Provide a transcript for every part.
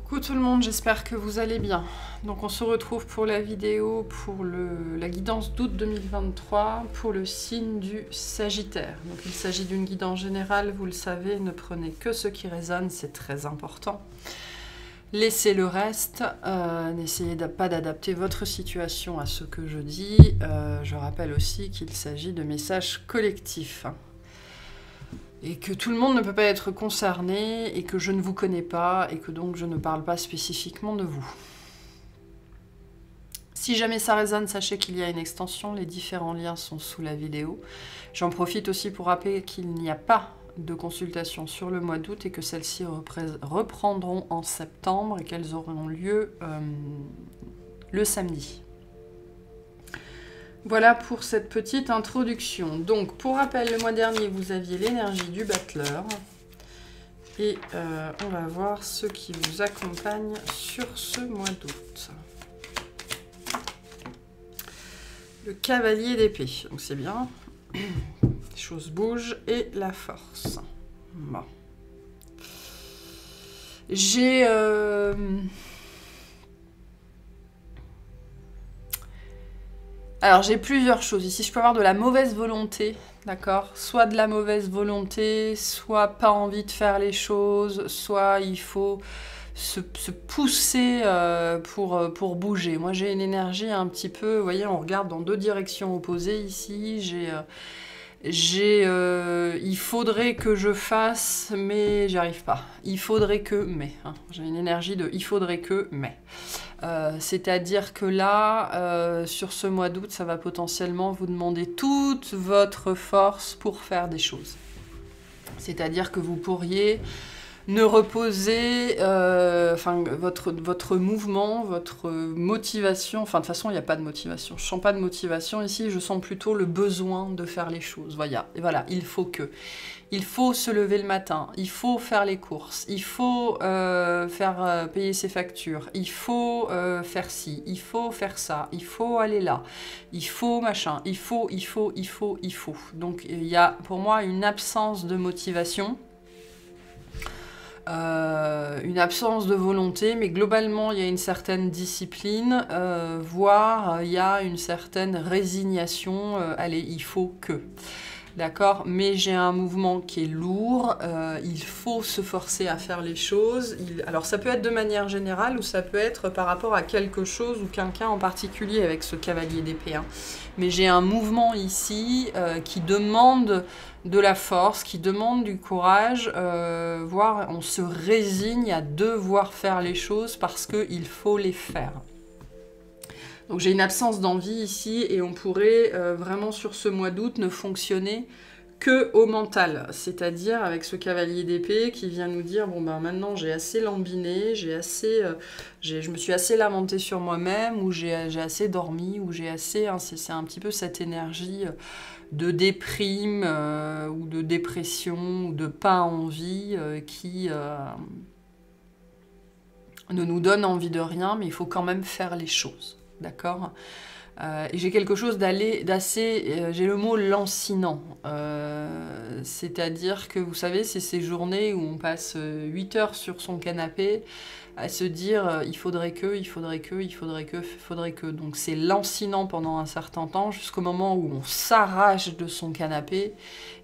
Coucou tout le monde, j'espère que vous allez bien. Donc on se retrouve pour la vidéo pour la guidance d'août 2023 pour le signe du Sagittaire. Donc il s'agit d'une guidance générale, vous le savez, ne prenez que ce qui résonne, c'est très important. Laissez le reste, n'essayez pas d'adapter votre situation à ce que je dis. Je rappelle aussi qu'il s'agit de messages collectifs. Et que tout le monde ne peut pas être concerné, et que je ne vous connais pas, et que donc je ne parle pas spécifiquement de vous. Si jamais ça résonne, sachez qu'il y a une extension, les différents liens sont sous la vidéo. J'en profite aussi pour rappeler qu'il n'y a pas de consultation sur le mois d'août, et que celles-ci reprendront en septembre, et qu'elles auront lieu le samedi. Voilà pour cette petite introduction. Donc, pour rappel, le mois dernier, vous aviez l'énergie du battleur. Et on va voir ce qui vous accompagne sur ce mois d'août. Le cavalier d'épée. Donc, c'est bien. Les choses bougent. Et la force. Bon. J'ai... Alors, j'ai plusieurs choses. Ici, je peux avoir de la mauvaise volonté, d'accord? Soit de la mauvaise volonté, soit pas envie de faire les choses, soit il faut se pousser pour bouger. Moi, j'ai une énergie un petit peu... Vous voyez, on regarde dans deux directions opposées ici. Il faudrait que je fasse, mais j'y arrive pas. Il faudrait que, mais. Hein. J'ai une énergie de il faudrait que, mais. C'est-à-dire que là, sur ce mois d'août, ça va potentiellement vous demander toute votre force pour faire des choses. C'est-à-dire que vous pourriez ne reposer, votre mouvement, votre motivation, enfin de toute façon il n'y a pas de motivation, je sens pas de motivation ici, je sens plutôt le besoin de faire les choses, voilà, et voilà, il faut se lever le matin, il faut faire les courses, il faut payer ses factures, il faut faire ci, il faut faire ça, il faut aller là, il faut machin, il faut. Donc il y a pour moi une absence de motivation. Une absence de volonté, mais globalement il y a une certaine discipline, voire il y a une certaine résignation, allez, il faut que... D'accord, mais j'ai un mouvement qui est lourd, il faut se forcer à faire les choses. Alors ça peut être de manière générale ou ça peut être par rapport à quelque chose ou quelqu'un en particulier avec ce cavalier d'épée. Hein. Mais j'ai un mouvement ici qui demande de la force, qui demande du courage, voire on se résigne à devoir faire les choses parce qu'il faut les faire. Donc j'ai une absence d'envie ici et on pourrait vraiment sur ce mois d'août ne fonctionner que au mental. C'est-à-dire avec ce cavalier d'épée qui vient nous dire bon ben maintenant j'ai assez lambiné, je me suis assez lamenté sur moi-même, ou j'ai assez dormi, ou j'ai assez... Hein, c'est un petit peu cette énergie de déprime ou de dépression ou de pas envie qui ne nous donne envie de rien, mais il faut quand même faire les choses. D'accord, et j'ai quelque chose d'assez... j'ai le mot lancinant. C'est-à-dire que, vous savez, c'est ces journées où on passe 8 heures sur son canapé à se dire il faudrait que... Donc c'est lancinant pendant un certain temps, jusqu'au moment où on s'arrache de son canapé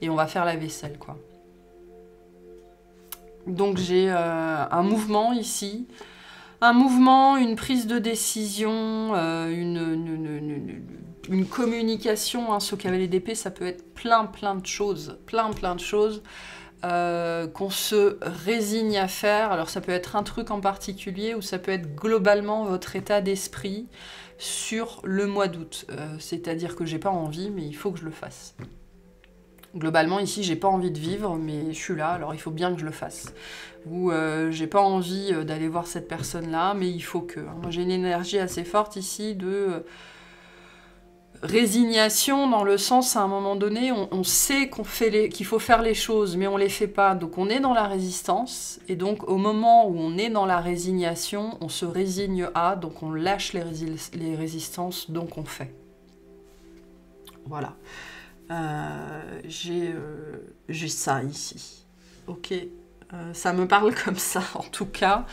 et on va faire la vaisselle, quoi. Donc j'ai un mouvement ici... Un mouvement, une prise de décision, une communication. Hein, ce cavalier d'épée, ça peut être plein de choses, plein de choses qu'on se résigne à faire. Alors ça peut être un truc en particulier ou ça peut être globalement votre état d'esprit sur le mois d'août. C'est-à-dire que j'ai pas envie, mais il faut que je le fasse. Globalement, ici, j'ai pas envie de vivre, mais je suis là, alors il faut bien que je le fasse. Ou j'ai pas envie d'aller voir cette personne-là, mais il faut que... Moi, j'ai une énergie assez forte ici de résignation, dans le sens, à un moment donné, on sait qu'il faut faire les choses, mais on les fait pas. Donc on est dans la résistance, et donc au moment où on est dans la résignation, on se résigne à, donc on lâche les résistances, donc on fait. Voilà. J'ai ça ici. Ok, Ça me parle comme ça, en tout cas.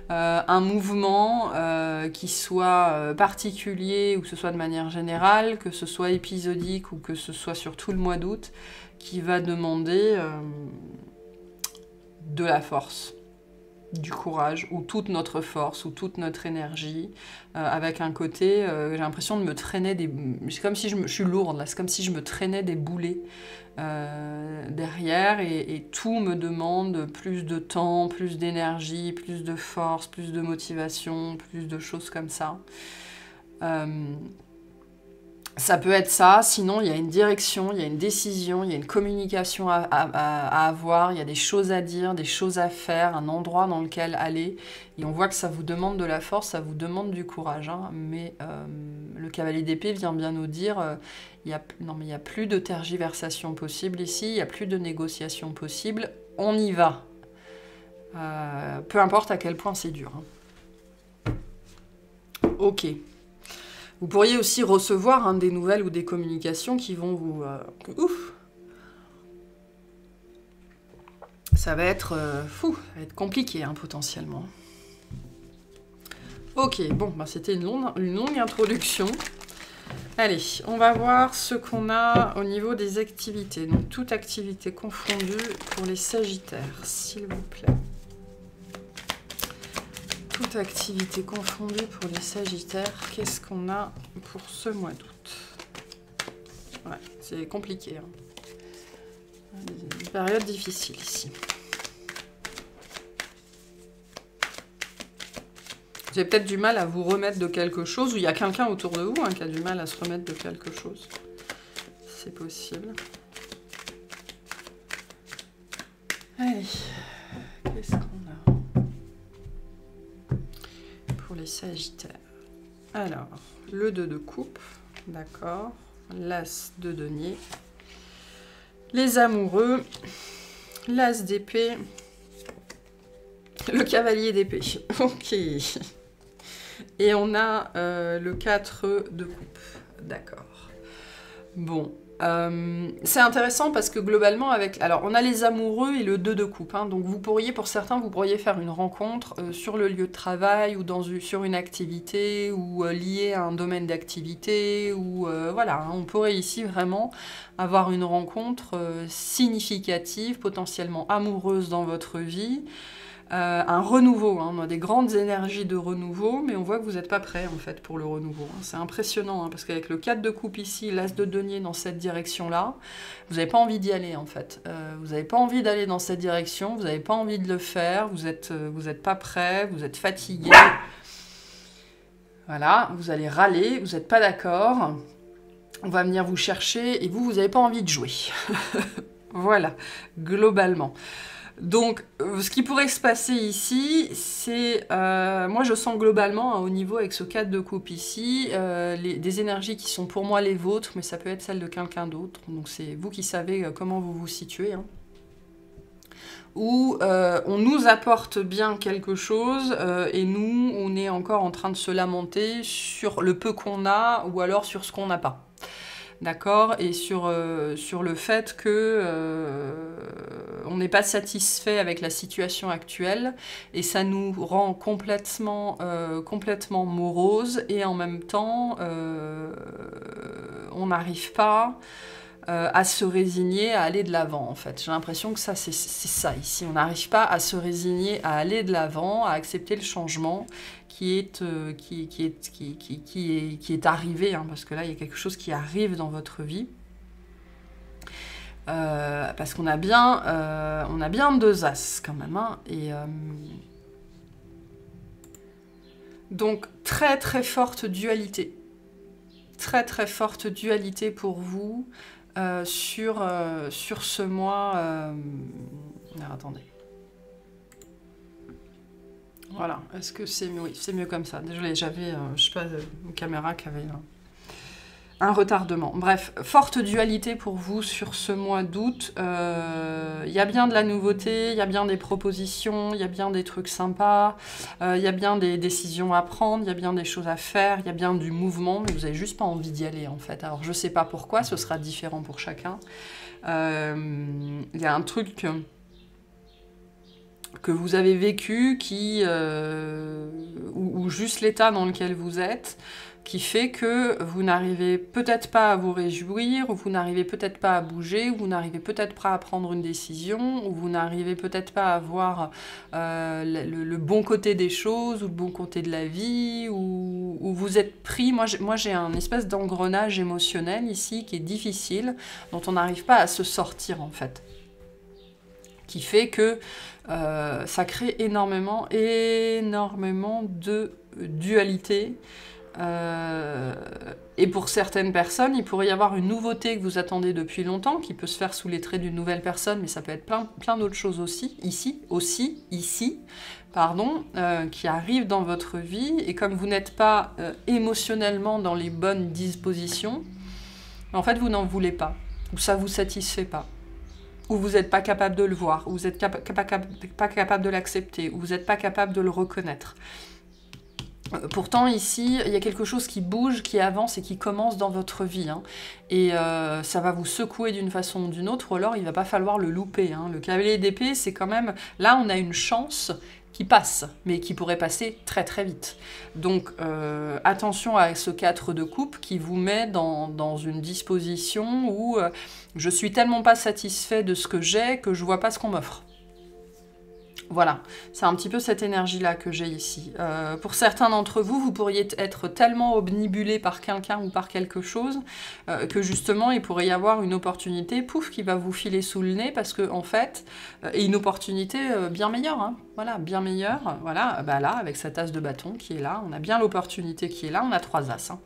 Un mouvement qui soit particulier ou que ce soit de manière générale, que ce soit épisodique ou que ce soit sur tout le mois d'août, qui va demander de la force, du courage, ou toute notre force, ou toute notre énergie, avec un côté, j'ai l'impression de me traîner des... C'est comme si je suis lourde, là, c'est comme si je me traînais des boulets derrière, et tout me demande plus de temps, plus d'énergie, plus de force, plus de motivation, plus de choses comme ça. Ça peut être ça, sinon il y a une direction, il y a une décision, il y a une communication à avoir, il y a des choses à dire, des choses à faire, un endroit dans lequel aller. Et on voit que ça vous demande de la force, ça vous demande du courage. Hein, mais le cavalier d'épée vient bien nous dire, il n'y a plus de tergiversation possible ici, il n'y a plus de négociation possible, on y va. Peu importe à quel point c'est dur. Hein. Ok. Vous pourriez aussi recevoir des nouvelles ou des communications qui vont vous... ouf. Ça va être, ça va être compliqué potentiellement. Ok, bon, bah, c'était une longue introduction. Allez, on va voir ce qu'on a au niveau des activités. Donc, toute activité confondue pour les Sagittaires, s'il vous plaît. Toute activité confondue pour les Sagittaires, qu'est-ce qu'on a pour ce mois d'août? Ouais, c'est compliqué. Hein. Une période difficile ici. Vous avez peut-être du mal à vous remettre de quelque chose, ou il y a quelqu'un autour de vous qui a du mal à se remettre de quelque chose. C'est possible. Allez, qu'est-ce qu'on a pour les Sagittaires? Alors, le 2 de coupe, d'accord. L'As de denier. Les amoureux. L'As d'épée. Le cavalier d'épée. Ok. Et on a le 4 de coupe. D'accord. Bon. C'est intéressant parce que globalement, alors on a les amoureux et le 2 de coupe. Hein, donc vous pourriez, pour certains, vous pourriez faire une rencontre sur le lieu de travail ou sur une activité ou liée à un domaine d'activité. Ou voilà, hein, on pourrait ici vraiment avoir une rencontre significative, potentiellement amoureuse dans votre vie. Un renouveau, hein, on a des grandes énergies de renouveau, mais on voit que vous n'êtes pas prêt en fait pour le renouveau. Hein. C'est impressionnant, hein, parce qu'avec le 4 de coupe ici, l'As de denier dans cette direction-là, vous n'avez pas envie d'y aller en fait. Vous n'avez pas envie d'aller dans cette direction, vous n'avez pas envie de le faire, vous êtes pas prêt, vous êtes fatigué. Voilà, vous allez râler, vous n'êtes pas d'accord, on va venir vous chercher et vous n'avez pas envie de jouer. Voilà, globalement. Donc, ce qui pourrait se passer ici, c'est... moi, je sens globalement, au niveau avec ce 4 de coupe ici, des énergies qui sont pour moi les vôtres, mais ça peut être celles de quelqu'un d'autre. Donc, c'est vous qui savez comment vous vous situez. Hein. Où on nous apporte bien quelque chose, et nous, on est encore en train de se lamenter sur le peu qu'on a, ou alors sur ce qu'on n'a pas. D'accord, et sur le fait que on n'est pas satisfait avec la situation actuelle et ça nous rend complètement morose et en même temps on n'arrive pas à se résigner à aller de l'avant en fait. J'ai l'impression que ça c'est ça ici, on n'arrive pas à se résigner à aller de l'avant, à accepter le changement qui est arrivé, hein, parce que là il y a quelque chose qui arrive dans votre vie. Parce qu'on a bien 2 As quand même, hein, et donc très très forte dualité, très très forte dualité pour vous sur ce mois. Alors, attendez. Voilà, est-ce que c'est mieux? Oui, c'est mieux comme ça. Désolée, j'avais, je sais pas, une caméra qui avait un retardement. Bref, forte dualité pour vous sur ce mois d'août. Il y a bien de la nouveauté, il y a bien des propositions, il y a bien des trucs sympas, il y a bien des décisions à prendre, il y a bien des choses à faire, il y a bien du mouvement, mais vous n'avez juste pas envie d'y aller en fait. Alors je sais pas pourquoi, ce sera différent pour chacun. Il y a un truc... que vous avez vécu, ou juste l'état dans lequel vous êtes, qui fait que vous n'arrivez peut-être pas à vous réjouir, ou vous n'arrivez peut-être pas à bouger, ou vous n'arrivez peut-être pas à prendre une décision, ou vous n'arrivez peut-être pas à voir le bon côté des choses, ou le bon côté de la vie, ou vous êtes pris. Moi j'ai un espèce d'engrenage émotionnel ici qui est difficile, dont on n'arrive pas à se sortir en fait. Qui fait que ça crée énormément de dualité. Et pour certaines personnes, il pourrait y avoir une nouveauté que vous attendez depuis longtemps, qui peut se faire sous les traits d'une nouvelle personne, mais ça peut être plein d'autres choses aussi, qui arrivent dans votre vie, et comme vous n'êtes pas émotionnellement dans les bonnes dispositions, en fait vous n'en voulez pas, ou ça vous satisfait pas, ou vous n'êtes pas capable de le voir, ou vous n'êtes pas capable de l'accepter, ou vous n'êtes pas capable de le reconnaître. Pourtant, ici, il y a quelque chose qui bouge, qui avance et qui commence dans votre vie. Hein. Et ça va vous secouer d'une façon ou d'une autre, ou alors il ne va pas falloir le louper. Hein. Le cavalier d'épée, c'est quand même... Là, on a une chance qui passe, mais qui pourrait passer très très vite. Donc, attention à ce 4 de coupe qui vous met dans une disposition où je suis tellement pas satisfait de ce que j'ai que je vois pas ce qu'on m'offre. Voilà, c'est un petit peu cette énergie-là que j'ai ici. Pour certains d'entre vous, vous pourriez être tellement obnubilé par quelqu'un ou par quelque chose que justement, il pourrait y avoir une opportunité, pouf, qui va vous filer sous le nez parce que, en fait, et une opportunité bien meilleure, hein, voilà, bien meilleure. Voilà, bah là, avec cette as de bâton qui est là, on a bien l'opportunité qui est là, on a 3 as. Hein.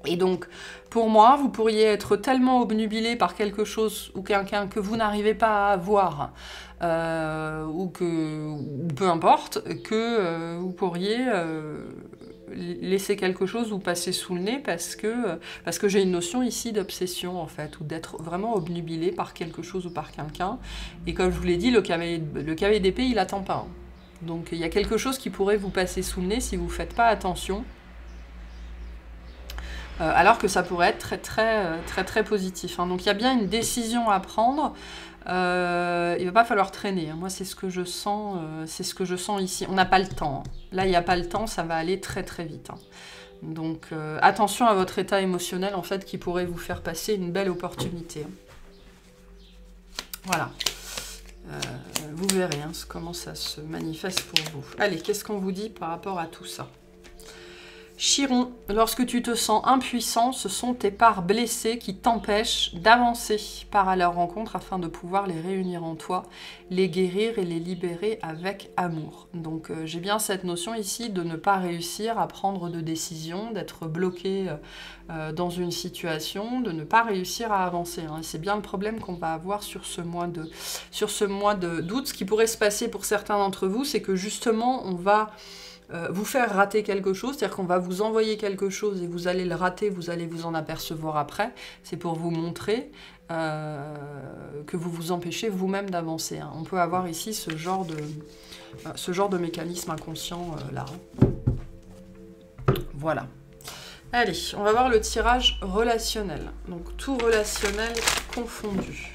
Et donc, pour moi, vous pourriez être tellement obnubilé par quelque chose ou quelqu'un que vous n'arrivez pas à voir, ou peu importe, que vous pourriez laisser quelque chose vous passer sous le nez parce que j'ai une notion ici d'obsession, en fait, ou d'être vraiment obnubilé par quelque chose ou par quelqu'un. Et comme je vous l'ai dit, le cavalier d'épée, il attend pas. Hein. Donc, il y a quelque chose qui pourrait vous passer sous le nez si vous ne faites pas attention. Alors que ça pourrait être très positif. Hein. Donc il y a bien une décision à prendre. Il ne va pas falloir traîner. Hein. Moi, c'est ce que je sens ici. On n'a pas le temps. Hein. Là, il n'y a pas le temps, ça va aller très vite. Hein. Donc attention à votre état émotionnel, en fait, qui pourrait vous faire passer une belle opportunité. Hein. Voilà. Vous verrez hein, comment ça se manifeste pour vous. Allez, qu'est-ce qu'on vous dit par rapport à tout ça ? Chiron, lorsque tu te sens impuissant, ce sont tes parts blessées qui t'empêchent d'avancer. Pars à leur rencontre afin de pouvoir les réunir en toi, les guérir et les libérer avec amour. Donc j'ai bien cette notion ici de ne pas réussir à prendre de décision, d'être bloqué dans une situation, de ne pas réussir à avancer. Hein. C'est bien le problème qu'on va avoir sur ce mois d'août. Ce qui pourrait se passer pour certains d'entre vous, c'est que justement on va... vous faire rater quelque chose, c'est-à-dire qu'on va vous envoyer quelque chose et vous allez le rater, vous allez vous en apercevoir après. C'est pour vous montrer que vous vous empêchez vous-même d'avancer. Hein. On peut avoir ici ce genre de mécanisme inconscient là. Voilà. Allez, on va voir le tirage relationnel. Donc tout relationnel confondu.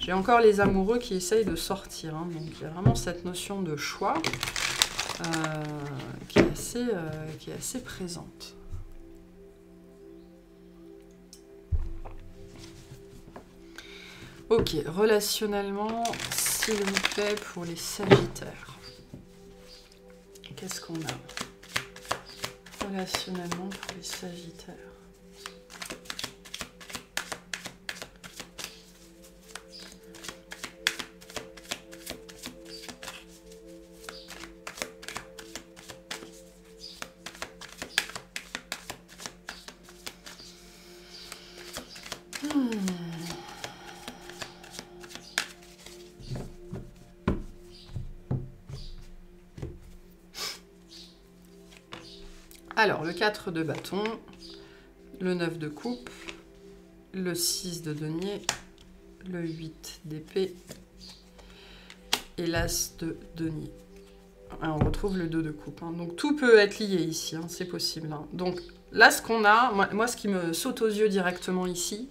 J'ai encore les amoureux qui essayent de sortir. Hein. Donc il y a vraiment cette notion de choix. Qui est assez présente. Ok, relationnellement, s'il vous plaît, pour les Sagittaires. Qu'est-ce qu'on a relationnellement pour les Sagittaires? Alors, le 4 de bâton, le 9 de coupe, le 6 de denier, le 8 d'épée et l'as de denier. Alors, on retrouve le 2 de coupe. Hein. Donc, tout peut être lié ici, hein, c'est possible. Hein. Donc, là, ce qu'on a, moi, ce qui me saute aux yeux directement ici,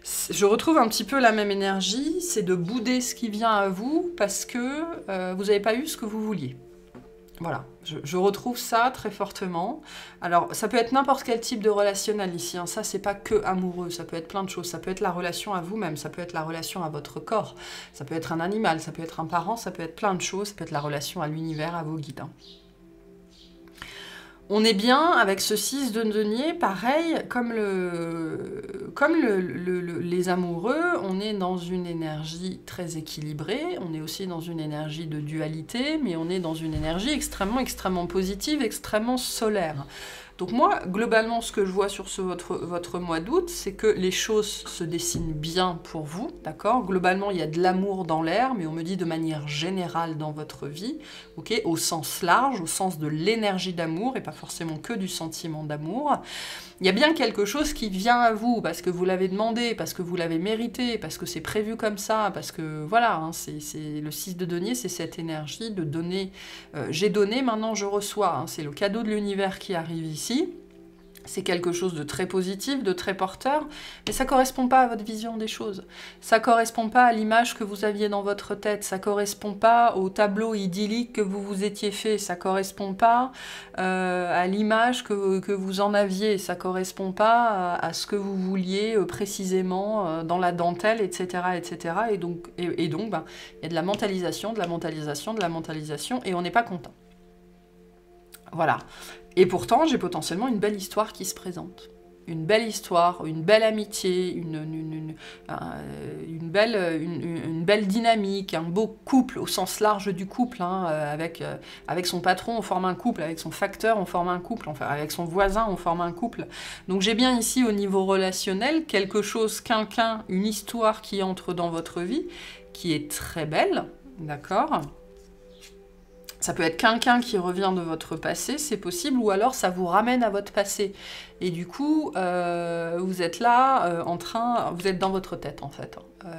Je retrouve un petit peu la même énergie, c'est de bouder ce qui vient à vous parce que vous n'avez pas eu ce que vous vouliez. Voilà, je retrouve ça très fortement. Alors, ça peut être n'importe quel type de relationnel ici, hein. Ça, c'est pas que amoureux, ça peut être plein de choses. Ça peut être la relation à vous-même, ça peut être la relation à votre corps, ça peut être un animal, ça peut être un parent, ça peut être plein de choses, ça peut être la relation à l'univers, à vos guides, hein. On est bien avec ce 6 de denier, pareil, comme les amoureux, on est dans une énergie très équilibrée, on est aussi dans une énergie de dualité, mais on est dans une énergie extrêmement, extrêmement positive, extrêmement solaire. Donc moi, globalement, ce que je vois sur votre mois d'août, c'est que les choses se dessinent bien pour vous, d'accord? Globalement, il y a de l'amour dans l'air, mais on me dit de manière générale dans votre vie, ok? Au sens large, au sens de l'énergie d'amour, et pas forcément que du sentiment d'amour. Il y a bien quelque chose qui vient à vous, parce que vous l'avez demandé, parce que vous l'avez mérité, parce que c'est prévu comme ça, parce que voilà, hein, c'est le 6 de denier, c'est cette énergie de donner. J'ai donné, maintenant je reçois, hein, c'est le cadeau de l'univers qui arrive ici. C'est quelque chose de très positif, de très porteur, mais ça ne correspond pas à votre vision des choses. Ça ne correspond pas à l'image que vous aviez dans votre tête, ça ne correspond pas au tableau idyllique que vous vous étiez fait, ça ne correspond pas à l'image que vous en aviez, ça ne correspond pas à ce que vous vouliez précisément dans la dentelle, etc. etc. Et donc, ben, il y a de la mentalisation, de la mentalisation, de la mentalisation, et on n'est pas content. Voilà. Et pourtant, j'ai potentiellement une belle histoire qui se présente. Une belle histoire, une belle amitié, une belle dynamique, un beau couple au sens large du couple, hein, avec son patron on forme un couple, avec son facteur on forme un couple, enfin avec son voisin on forme un couple. Donc j'ai bien ici au niveau relationnel quelque chose, quelqu'un, une histoire qui entre dans votre vie, qui est très belle, d'accord ? Ça peut être quelqu'un qui revient de votre passé, c'est possible, ou alors ça vous ramène à votre passé. Et du coup, vous êtes là, vous êtes dans votre tête, en fait.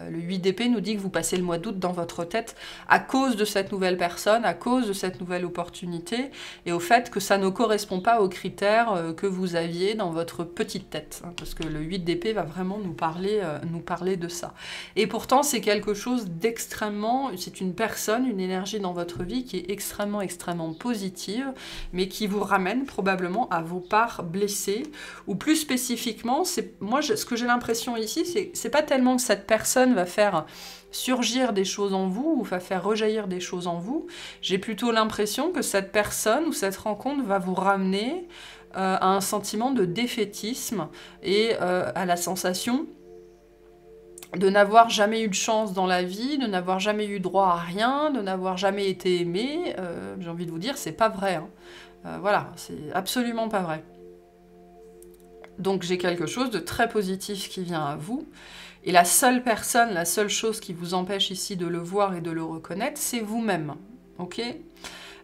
Le 8 d'épée nous dit que vous passez le mois d'août dans votre tête à cause de cette nouvelle personne, à cause de cette nouvelle opportunité, et au fait que ça ne correspond pas aux critères que vous aviez dans votre petite tête. Hein, parce que le 8 d'épée va vraiment nous parler de ça. Et pourtant, c'est quelque chose d'extrêmement... C'est une personne, une énergie dans votre vie qui est extrêmement, extrêmement positive, mais qui vous ramène probablement à vos parts blessées, ou plus spécifiquement, moi, ce que j'ai l'impression ici, c'est pas tellement que cette personne va faire surgir des choses en vous, ou va faire rejaillir des choses en vous, j'ai plutôt l'impression que cette personne ou cette rencontre va vous ramener à un sentiment de défaitisme et à la sensation de n'avoir jamais eu de chance dans la vie, de n'avoir jamais eu droit à rien, de n'avoir jamais été aimé. J'ai envie de vous dire, c'est pas vrai, hein. Voilà, c'est absolument pas vrai. Donc j'ai quelque chose de très positif qui vient à vous. Et la seule personne, la seule chose qui vous empêche ici de le voir et de le reconnaître, c'est vous-même. Ok ?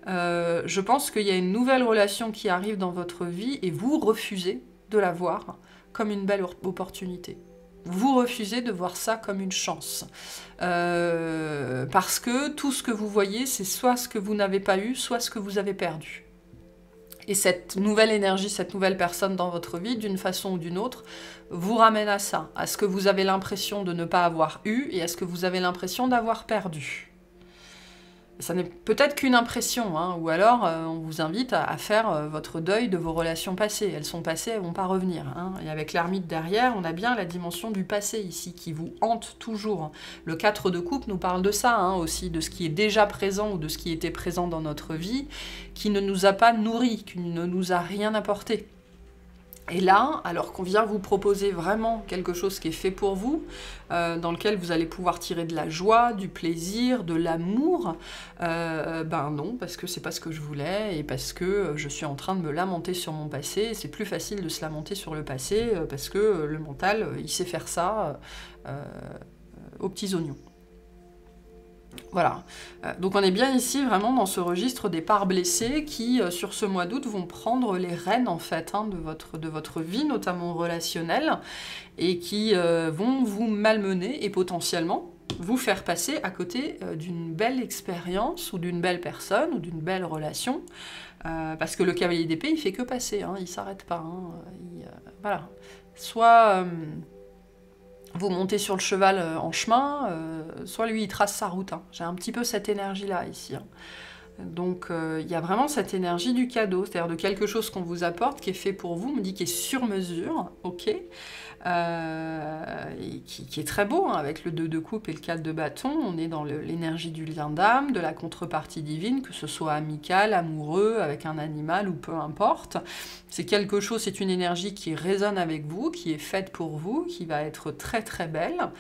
Je pense qu'il y a une nouvelle relation qui arrive dans votre vie et vous refusez de la voir comme une belle opportunité. Vous refusez de voir ça comme une chance. Parce que tout ce que vous voyez, c'est soit ce que vous n'avez pas eu, soit ce que vous avez perdu. Et cette nouvelle énergie, cette nouvelle personne dans votre vie, d'une façon ou d'une autre, vous ramène à ça, à ce que vous avez l'impression de ne pas avoir eu et à ce que vous avez l'impression d'avoir perdu. Ça n'est peut-être qu'une impression, hein, ou alors on vous invite à faire votre deuil de vos relations passées. Elles sont passées, elles ne vont pas revenir. Hein. Et avec l'ermite derrière, on a bien la dimension du passé ici, qui vous hante toujours. Le 4 de coupe nous parle de ça, hein, aussi, de ce qui est déjà présent ou de ce qui était présent dans notre vie, qui ne nous a pas nourris, qui ne nous a rien apporté. Et là, alors qu'on vient vous proposer vraiment quelque chose qui est fait pour vous, dans lequel vous allez pouvoir tirer de la joie, du plaisir, de l'amour, ben non, parce que c'est pas ce que je voulais, et parce que je suis en train de me lamenter sur mon passé. C'est plus facile de se lamenter sur le passé, parce que le mental, il sait faire ça aux petits oignons. Voilà, donc on est bien ici vraiment dans ce registre des parts blessées qui, sur ce mois d'août, vont prendre les rênes en fait hein, de votre vie, notamment relationnelle, et qui vont vous malmener et potentiellement vous faire passer à côté d'une belle expérience ou d'une belle personne ou d'une belle relation, parce que le cavalier d'épée, il fait que passer, hein, il s'arrête pas. Hein, voilà, soit vous montez sur le cheval en chemin, soit lui il trace sa route. Hein. J'ai un petit peu cette énergie-là ici. Hein. Donc il y a vraiment cette énergie du cadeau, c'est-à-dire de quelque chose qu'on vous apporte, qui est fait pour vous, on me dit qui est sur mesure, ok, et qui est très beau, hein, avec le 2 de coupe et le 4 de bâton, on est dans l'énergie du lien d'âme, de la contrepartie divine, que ce soit amical, amoureux, avec un animal ou peu importe. C'est quelque chose, c'est une énergie qui résonne avec vous, qui est faite pour vous, qui va être très très belle.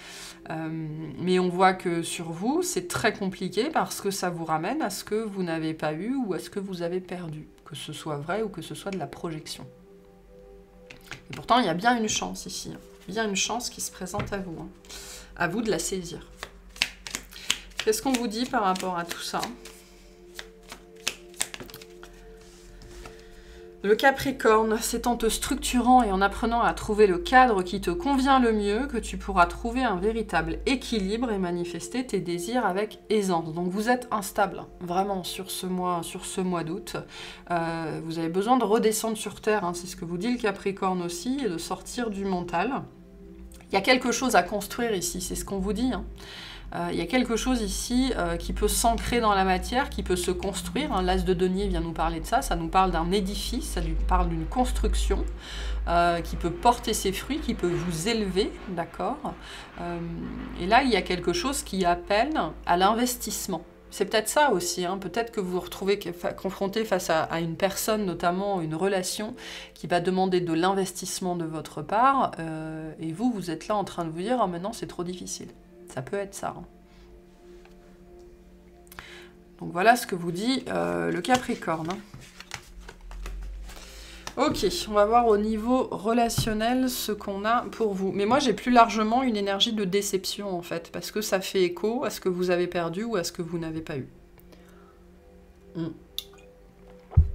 Mais on voit que sur vous, c'est très compliqué parce que ça vous ramène à ce que vous n'avez pas eu ou à ce que vous avez perdu, que ce soit vrai ou que ce soit de la projection. Et pourtant, il y a bien une chance ici, hein. Bien une chance qui se présente à vous. Hein. À vous de la saisir. Qu'est-ce qu'on vous dit par rapport à tout ça ? Le Capricorne, c'est en te structurant et en apprenant à trouver le cadre qui te convient le mieux que tu pourras trouver un véritable équilibre et manifester tes désirs avec aisance. Donc vous êtes instable, vraiment, sur ce mois d'août. Vous avez besoin de redescendre sur Terre, hein, c'est ce que vous dit le Capricorne aussi, et de sortir du mental. Il y a quelque chose à construire ici, c'est ce qu'on vous dit, hein. Il y a quelque chose ici qui peut s'ancrer dans la matière, qui peut se construire. Hein. L'As de denier vient nous parler de ça. Ça nous parle d'un édifice, ça nous parle d'une construction qui peut porter ses fruits, qui peut vous élever, d'accord. Et là, il y a quelque chose qui appelle à l'investissement. C'est peut-être ça aussi, hein. Peut-être que vous vous retrouvez confronté face à une personne, notamment une relation, qui va demander de l'investissement de votre part, et vous êtes là en train de vous dire « Oh, maintenant, c'est trop difficile ». Ça peut être ça. Hein. Donc voilà ce que vous dit le Capricorne. Hein. Ok, on va voir au niveau relationnel ce qu'on a pour vous. Mais moi, j'ai plus largement une énergie de déception, en fait, parce que ça fait écho à ce que vous avez perdu ou à ce que vous n'avez pas eu.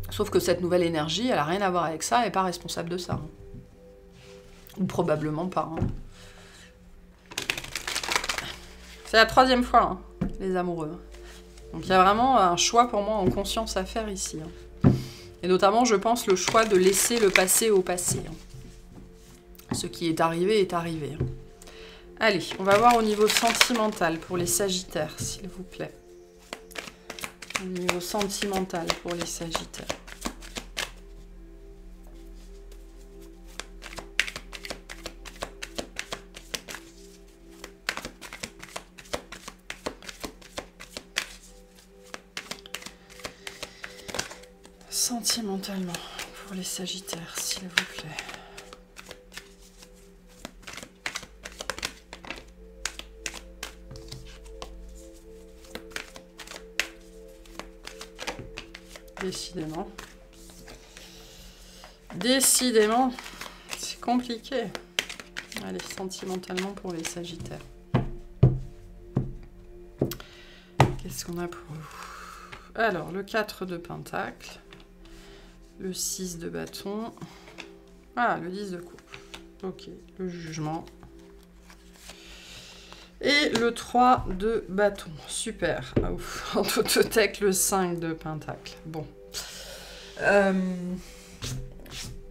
Sauf que cette nouvelle énergie, elle n'a rien à voir avec ça, elle n'est pas responsable de ça. Hein. Ou probablement pas. Hein. C'est la 3e fois, hein, les amoureux. Donc il y a vraiment un choix pour moi en conscience à faire ici. Hein. Et notamment, je pense, le choix de laisser le passé au passé. Hein. Ce qui est arrivé est arrivé. Hein. Allez, on va voir au niveau sentimental pour les Sagittaires, s'il vous plaît. Au niveau sentimental pour les Sagittaires. Sentimentalement, pour les Sagittaires, s'il vous plaît. Décidément. Décidément, c'est compliqué. Allez, sentimentalement pour les Sagittaires. Qu'est-ce qu'on a pour vous? Alors, le 4 de Pentacle. Le 6 de bâton. Ah, le 10 de coupe. Ok, le jugement. Et le 3 de bâton. Super. Ah, ouf. En tototech, le 5 de pentacle. Bon.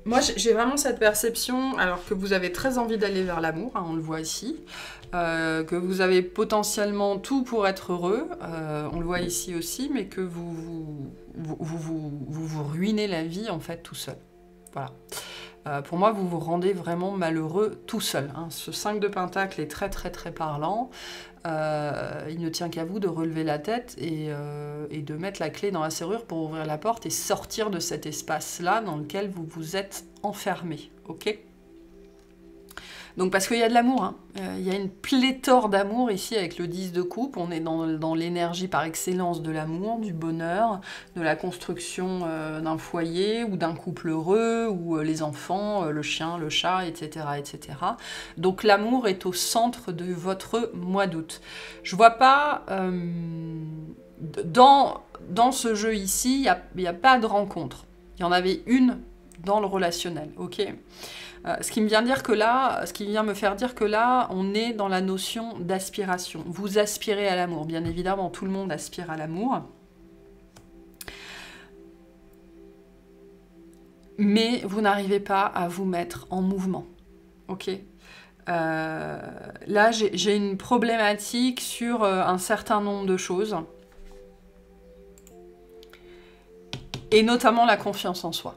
Moi, j'ai vraiment cette perception, alors que vous avez très envie d'aller vers l'amour, hein, on le voit ici, que vous avez potentiellement tout pour être heureux, on le voit ici aussi, mais que vous ruinez la vie, en fait, tout seul. Voilà. Pour moi, vous vous rendez vraiment malheureux tout seul. Hein. Ce 5 de pentacle est très, très, très parlant. Il ne tient qu'à vous de relever la tête et de mettre la clé dans la serrure pour ouvrir la porte et sortir de cet espace-là dans lequel vous vous êtes enfermé. Ok ? Donc parce qu'il y a de l'amour, hein. Il y a une pléthore d'amour ici avec le 10 de coupe, on est dans l'énergie par excellence de l'amour, du bonheur, de la construction d'un foyer ou d'un couple heureux, ou les enfants, le chien, le chat, etc. etc. Donc l'amour est au centre de votre mois d'août. Je vois pas, dans ce jeu ici, il n'y a pas de rencontre. Il y en avait une dans le relationnel, ok ? Ce qui me vient dire que là, ce qui vient me faire dire que là, on est dans la notion d'aspiration. Vous aspirez à l'amour, bien évidemment, tout le monde aspire à l'amour. Mais vous n'arrivez pas à vous mettre en mouvement, ok ? Là, j'ai une problématique sur un certain nombre de choses. Et notamment la confiance en soi.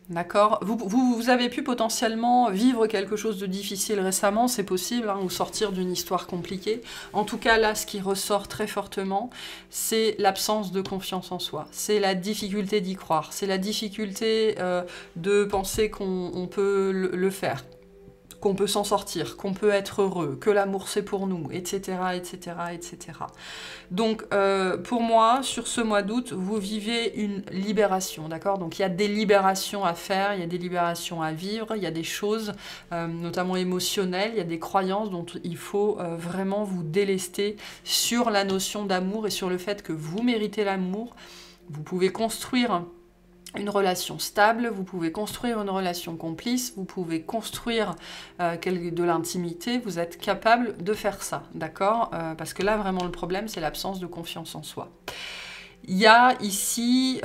D'accord, vous avez pu potentiellement vivre quelque chose de difficile récemment, c'est possible, hein, ou sortir d'une histoire compliquée. En tout cas, là, ce qui ressort très fortement, c'est l'absence de confiance en soi. C'est la difficulté d'y croire. C'est la difficulté de penser qu'on peut le faire, qu'on peut s'en sortir, qu'on peut être heureux, que l'amour c'est pour nous, etc., etc., etc. Donc, pour moi, sur ce mois d'août, vous vivez une libération, d'accord? Donc, il y a des libérations à faire, il y a des libérations à vivre, il y a des choses, notamment émotionnelles, il y a des croyances dont il faut vraiment vous délester sur la notion d'amour et sur le fait que vous méritez l'amour. Vous pouvez construire une relation stable, vous pouvez construire une relation complice, vous pouvez construire de l'intimité, vous êtes capable de faire ça, d'accord? Parce que là, vraiment, le problème, c'est l'absence de confiance en soi. Il y a ici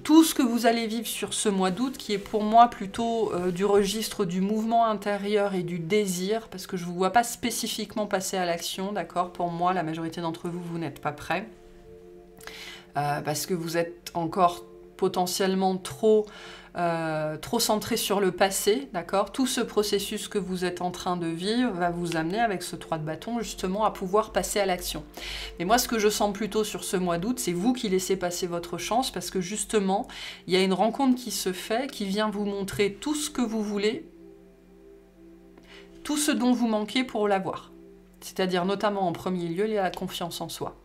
tout ce que vous allez vivre sur ce mois d'août, qui est pour moi plutôt du registre du mouvement intérieur et du désir, parce que je ne vous vois pas spécifiquement passer à l'action, d'accord? Pour moi, la majorité d'entre vous, vous n'êtes pas prêts, parce que vous êtes encore potentiellement trop centré sur le passé, d'accord? Tout ce processus que vous êtes en train de vivre va vous amener avec ce 3 de bâton justement à pouvoir passer à l'action. Mais moi, ce que je sens plutôt sur ce mois d'août, c'est vous qui laissez passer votre chance parce que justement, il y a une rencontre qui se fait, qui vient vous montrer tout ce que vous voulez, tout ce dont vous manquez pour l'avoir. C'est-à-dire notamment en premier lieu, il y a la confiance en soi.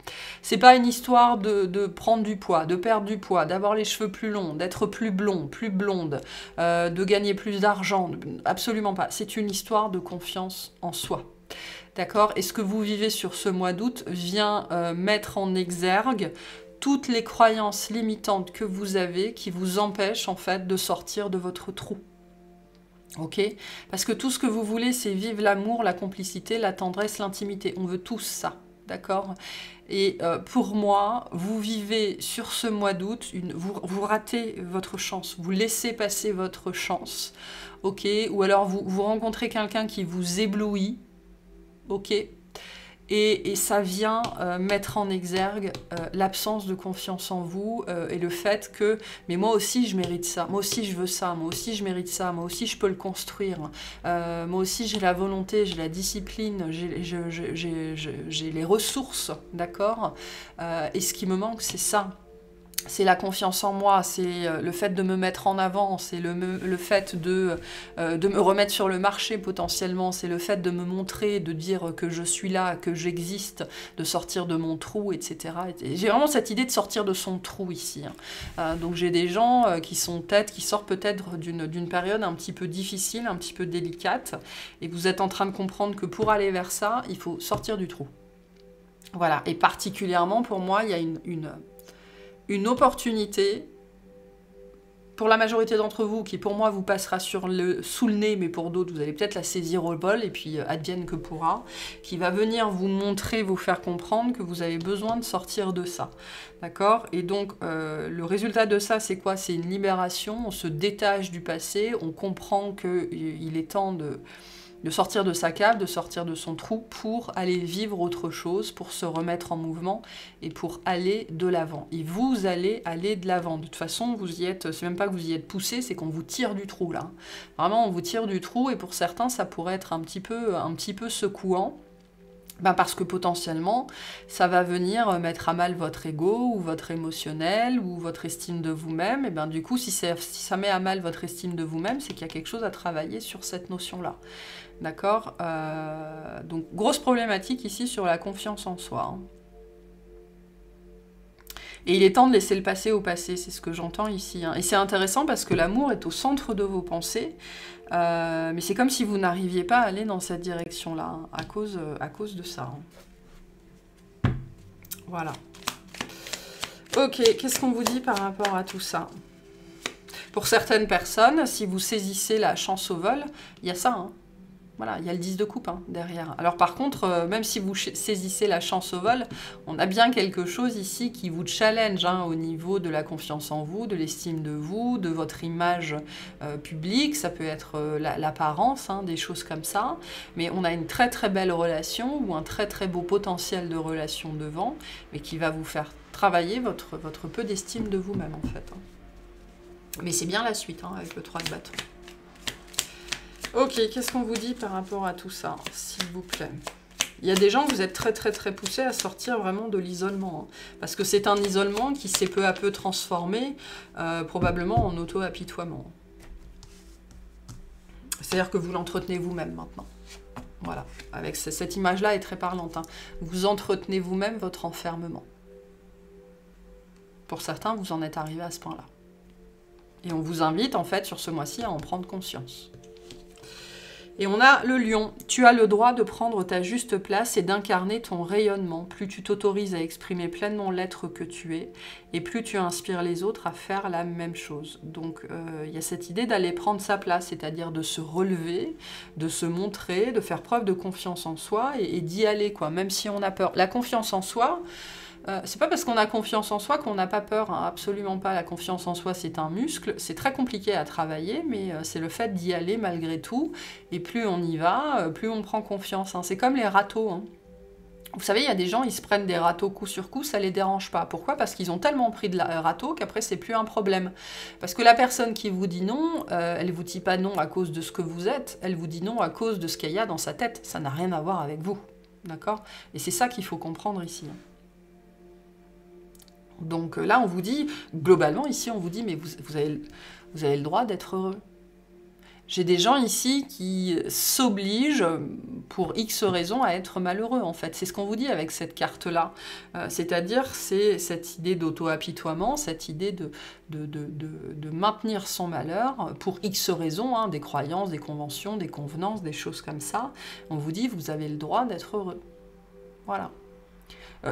C'est pas une histoire de prendre du poids, de perdre du poids, d'avoir les cheveux plus longs, d'être plus blond, plus blonde, de gagner plus d'argent, absolument pas. C'est une histoire de confiance en soi. D'accord? Et ce que vous vivez sur ce mois d'août vient mettre en exergue toutes les croyances limitantes que vous avez qui vous empêchent en fait de sortir de votre trou. Ok, parce que tout ce que vous voulez, c'est vivre l'amour, la complicité, la tendresse, l'intimité. On veut tous ça, d'accord? Et pour moi, vous vivez sur ce mois d'août, vous ratez votre chance, vous laissez passer votre chance, ok? Ou alors vous rencontrez quelqu'un qui vous éblouit, ok? Et ça vient mettre en exergue l'absence de confiance en vous et le fait que « mais moi aussi je mérite ça, moi aussi je veux ça, moi aussi je mérite ça, moi aussi je peux le construire, moi aussi j'ai la volonté, j'ai la discipline, j'ai les ressources, d'accord et ce qui me manque c'est ça. » C'est la confiance en moi, c'est le fait de me mettre en avant, c'est le fait de me remettre sur le marché potentiellement, c'est le fait de me montrer, de dire que je suis là, que j'existe, de sortir de mon trou, etc. J'ai vraiment cette idée de sortir de son trou ici. Hein. Donc j'ai des gens qui sortent peut-être d'une période un petit peu difficile, un petit peu délicate, et vous êtes en train de comprendre que pour aller vers ça, il faut sortir du trou. Voilà, et particulièrement pour moi, il y a une opportunité, pour la majorité d'entre vous, qui pour moi vous passera sous le nez, mais pour d'autres, vous allez peut-être la saisir au bol, et puis advienne que pourra, qui va venir vous montrer, vous faire comprendre que vous avez besoin de sortir de ça. D'accord? Et donc, le résultat de ça, c'est quoi? C'est une libération, on se détache du passé, on comprend qu'il est temps de sortir de sa cave, de sortir de son trou pour aller vivre autre chose, pour se remettre en mouvement et pour aller de l'avant. Et vous allez aller de l'avant. De toute façon, vous y êtes, c'est même pas que vous y êtes poussé, c'est qu'on vous tire du trou là. Vraiment, on vous tire du trou et pour certains, ça pourrait être un petit peu secouant. Ben parce que potentiellement, ça va venir mettre à mal votre ego, ou votre émotionnel, ou votre estime de vous-même. Et ben du coup, si ça met à mal votre estime de vous-même, c'est qu'il y a quelque chose à travailler sur cette notion-là. D'accord? Donc, grosse problématique ici sur la confiance en soi. Hein. Et il est temps de laisser le passé au passé, c'est ce que j'entends ici. Hein. Et c'est intéressant parce que l'amour est au centre de vos pensées, mais c'est comme si vous n'arriviez pas à aller dans cette direction-là, hein, à cause de ça. Hein. Voilà. Ok, qu'est-ce qu'on vous dit par rapport à tout ça? Pour certaines personnes, si vous saisissez la chance au vol, il y a ça, hein. Voilà, il y a le 10 de coupe hein, derrière. Alors par contre, même si vous saisissez la chance au vol, on a bien quelque chose ici qui vous challenge hein, au niveau de la confiance en vous, de l'estime de vous, de votre image publique. Ça peut être l'apparence, hein, des choses comme ça. Mais on a une très très belle relation ou un très très beau potentiel de relation devant, mais qui va vous faire travailler votre peu d'estime de vous-même en fait. Hein. Mais c'est bien la suite hein, avec le 3 de bâton. Ok, qu'est-ce qu'on vous dit par rapport à tout ça, s'il vous plaît? Il y a des gens, vous êtes très très très poussés à sortir vraiment de l'isolement. Hein, parce que c'est un isolement qui s'est peu à peu transformé, probablement en auto-apitoiement. C'est-à-dire que vous l'entretenez vous-même maintenant. Voilà, avec cette image-là est très parlante. Hein. Vous entretenez vous-même votre enfermement. Pour certains, vous en êtes arrivé à ce point-là. Et on vous invite, en fait, sur ce mois-ci, à en prendre conscience. Et on a le lion. Tu as le droit de prendre ta juste place et d'incarner ton rayonnement. Plus tu t'autorises à exprimer pleinement l'être que tu es, et plus tu inspires les autres à faire la même chose. Donc, il y a cette idée d'aller prendre sa place, c'est-à-dire de se relever, de se montrer, de faire preuve de confiance en soi et d'y aller, quoi, même si on a peur. La confiance en soi... c'est pas parce qu'on a confiance en soi qu'on n'a pas peur, hein, absolument pas. La confiance en soi, c'est un muscle, c'est très compliqué à travailler, mais c'est le fait d'y aller malgré tout. Et plus on y va, plus on prend confiance. Hein. C'est comme les râteaux. Hein. Vous savez, il y a des gens, ils se prennent des râteaux coup sur coup, ça les dérange pas. Pourquoi? Parce qu'ils ont tellement pris de râteau qu'après, c'est plus un problème. Parce que la personne qui vous dit non, elle vous dit pas non à cause de ce que vous êtes, elle vous dit non à cause de ce qu'il y a dans sa tête. Ça n'a rien à voir avec vous. D'accord? Et c'est ça qu'il faut comprendre ici. Hein. Donc là, on vous dit, globalement, ici, on vous dit, mais vous avez le droit d'être heureux. J'ai des gens ici qui s'obligent, pour X raisons, à être malheureux, en fait. C'est ce qu'on vous dit avec cette carte-là. C'est-à-dire, c'est cette idée d'auto-apitoiement, cette idée de maintenir son malheur, pour X raisons, hein, des croyances, des conventions, des convenances, des choses comme ça. On vous dit, vous avez le droit d'être heureux. Voilà.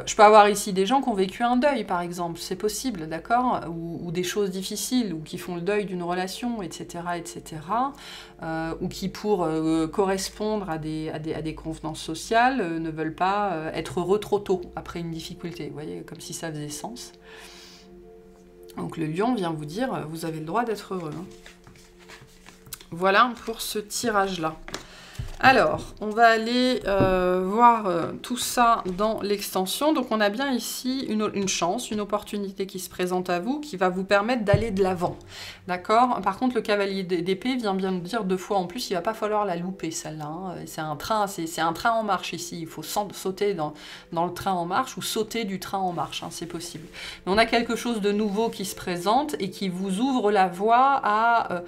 Je peux avoir ici des gens qui ont vécu un deuil, par exemple, c'est possible, d'accord, ou des choses difficiles, ou qui font le deuil d'une relation, etc., etc., ou qui, pour correspondre à des convenances sociales, ne veulent pas être heureux trop tôt, après une difficulté, vous voyez, comme si ça faisait sens. Donc le lion vient vous dire, vous avez le droit d'être heureux. Hein. Voilà pour ce tirage-là. Alors, on va aller voir tout ça dans l'extension. Donc, on a bien ici une chance, une opportunité qui se présente à vous, qui va vous permettre d'aller de l'avant. D'accord? Par contre, le cavalier d'épée vient bien nous dire 2 fois en plus, il ne va pas falloir la louper, celle-là. Hein. C'est un train en marche ici. Il faut sauter dans le train en marche ou sauter du train en marche, hein, c'est possible. Mais on a quelque chose de nouveau qui se présente et qui vous ouvre la voie à...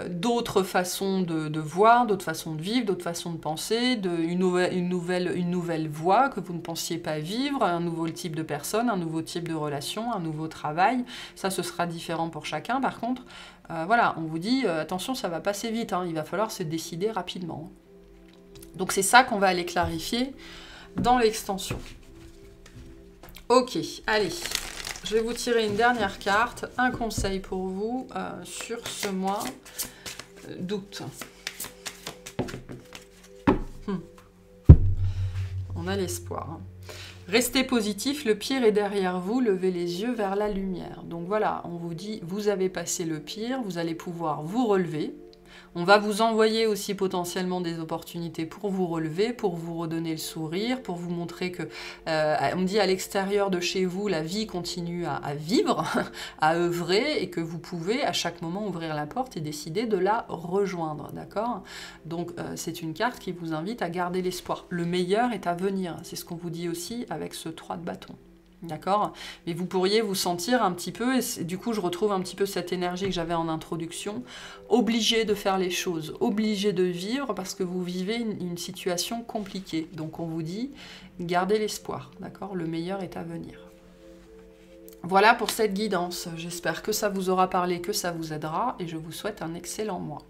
d'autres façons de voir, d'autres façons de vivre, d'autres façons de penser, une nouvelle voie que vous ne pensiez pas vivre, un nouveau type de personne, un nouveau type de relation, un nouveau travail. Ça, ce sera différent pour chacun. Par contre, voilà, on vous dit, attention, ça va passer vite, hein, il va falloir se décider rapidement. Donc c'est ça qu'on va aller clarifier dans l'extension. Ok, allez. Je vais vous tirer une dernière carte, un conseil pour vous sur ce mois d'août. On a l'espoir. Hein. Restez positif, le pire est derrière vous, levez les yeux vers la lumière. Donc voilà, on vous dit, vous avez passé le pire, vous allez pouvoir vous relever. On va vous envoyer aussi potentiellement des opportunités pour vous relever, pour vous redonner le sourire, pour vous montrer que, on dit à l'extérieur de chez vous, la vie continue à vivre, à œuvrer, et que vous pouvez à chaque moment ouvrir la porte et décider de la rejoindre, d'accord? Donc c'est une carte qui vous invite à garder l'espoir. Le meilleur est à venir, c'est ce qu'on vous dit aussi avec ce 3 de bâton. D'accord? Mais vous pourriez vous sentir un petit peu, et du coup je retrouve un petit peu cette énergie que j'avais en introduction, obligé de faire les choses, obligé de vivre parce que vous vivez une situation compliquée. Donc on vous dit, gardez l'espoir, d'accord? Le meilleur est à venir. Voilà pour cette guidance. J'espère que ça vous aura parlé, que ça vous aidera, et je vous souhaite un excellent mois.